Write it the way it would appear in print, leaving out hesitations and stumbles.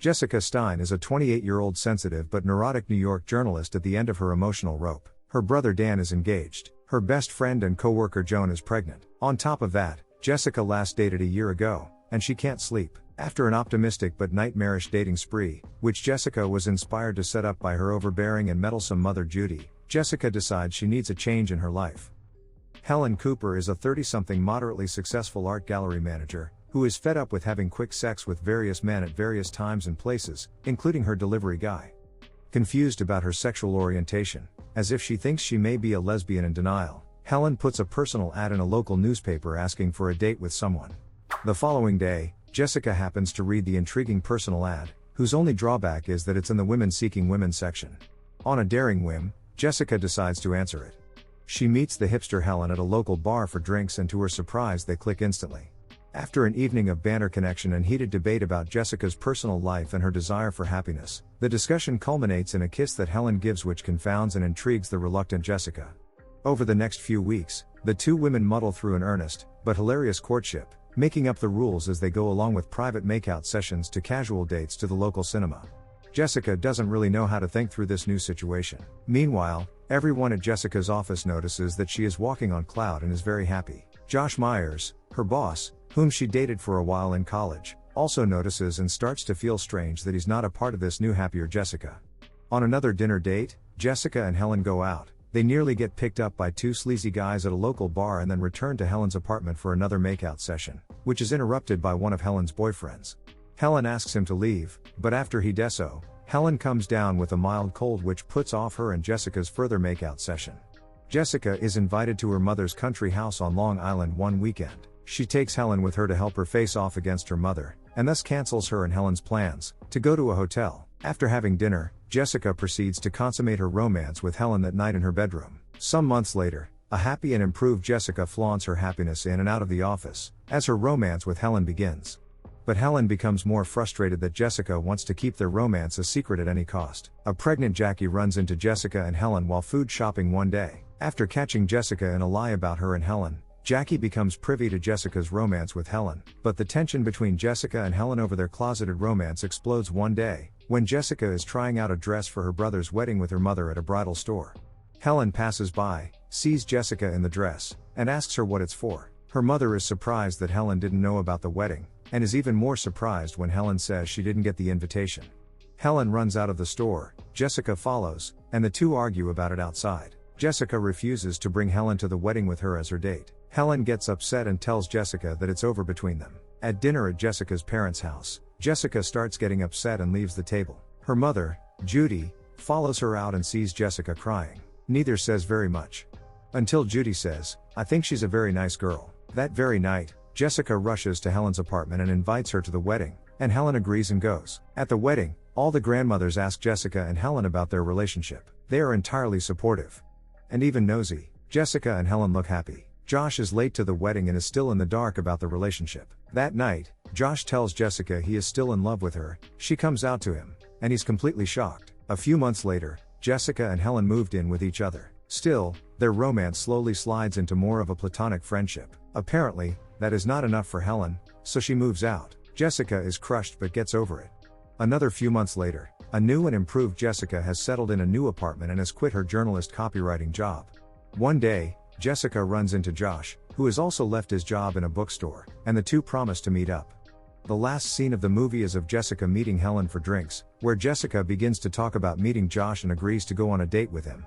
Jessica Stein is a 28-year-old sensitive but neurotic New York journalist at the end of her emotional rope. Her brother Dan is engaged. Her best friend and co-worker Joan is pregnant. On top of that, Jessica last dated a year ago, and she can't sleep. After an optimistic but nightmarish dating spree, which Jessica was inspired to set up by her overbearing and meddlesome mother Judy, Jessica decides she needs a change in her life. Helen Cooper is a 30-something moderately successful art gallery manager, who is fed up with having quick sex with various men at various times and places, including her delivery guy. Confused about her sexual orientation, as if she thinks she may be a lesbian in denial, Helen puts a personal ad in a local newspaper asking for a date with someone. The following day, Jessica happens to read the intriguing personal ad, whose only drawback is that it's in the Women Seeking Women section. On a daring whim, Jessica decides to answer it. She meets the hipster Helen at a local bar for drinks, and to her surprise they click instantly. After an evening of banter, connection and heated debate about Jessica's personal life and her desire for happiness, the discussion culminates in a kiss that Helen gives, which confounds and intrigues the reluctant Jessica. Over the next few weeks, the two women muddle through an earnest, but hilarious courtship, making up the rules as they go along, with private makeout sessions to casual dates to the local cinema. Jessica doesn't really know how to think through this new situation. Meanwhile, everyone at Jessica's office notices that she is walking on cloud and is very happy. Josh Myers, her boss, whom she dated for a while in college, also notices and starts to feel strange that he's not a part of this new happier Jessica. On another dinner date, Jessica and Helen go out. They nearly get picked up by two sleazy guys at a local bar and then return to Helen's apartment for another makeout session, which is interrupted by one of Helen's boyfriends. Helen asks him to leave, but after he does so, Helen comes down with a mild cold, which puts off her and Jessica's further makeout session. Jessica is invited to her mother's country house on Long Island one weekend. She takes Helen with her to help her face off against her mother, and thus cancels her and Helen's plans to go to a hotel. After having dinner, Jessica proceeds to consummate her romance with Helen that night in her bedroom. Some months later, a happy and improved Jessica flaunts her happiness in and out of the office, as her romance with Helen begins. But Helen becomes more frustrated that Jessica wants to keep their romance a secret at any cost. A pregnant Jackie runs into Jessica and Helen while food shopping one day. After catching Jessica in a lie about her and Helen, Jackie becomes privy to Jessica's romance with Helen, but the tension between Jessica and Helen over their closeted romance explodes one day, when Jessica is trying out a dress for her brother's wedding with her mother at a bridal store. Helen passes by, sees Jessica in the dress, and asks her what it's for. Her mother is surprised that Helen didn't know about the wedding, and is even more surprised when Helen says she didn't get the invitation. Helen runs out of the store, Jessica follows, and the two argue about it outside. Jessica refuses to bring Helen to the wedding with her as her date. Helen gets upset and tells Jessica that it's over between them. At dinner at Jessica's parents' house, Jessica starts getting upset and leaves the table. Her mother, Judy, follows her out and sees Jessica crying. Neither says very much. Until Judy says, "I think she's a very nice girl." That very night, Jessica rushes to Helen's apartment and invites her to the wedding, and Helen agrees and goes. At the wedding, all the grandmothers ask Jessica and Helen about their relationship. They are entirely supportive. And even nosy. Jessica and Helen look happy. Josh is late to the wedding and is still in the dark about the relationship. That night, Josh tells Jessica he is still in love with her. She comes out to him, and he's completely shocked. A few months later, Jessica and Helen moved in with each other. Still, their romance slowly slides into more of a platonic friendship. Apparently, that is not enough for Helen, so she moves out. Jessica is crushed but gets over it. Another few months later, a new and improved Jessica has settled in a new apartment and has quit her journalist copywriting job. One day, Jessica runs into Josh, who has also left his job in a bookstore, and the two promise to meet up. The last scene of the movie is of Jessica meeting Helen for drinks, where Jessica begins to talk about meeting Josh and agrees to go on a date with him.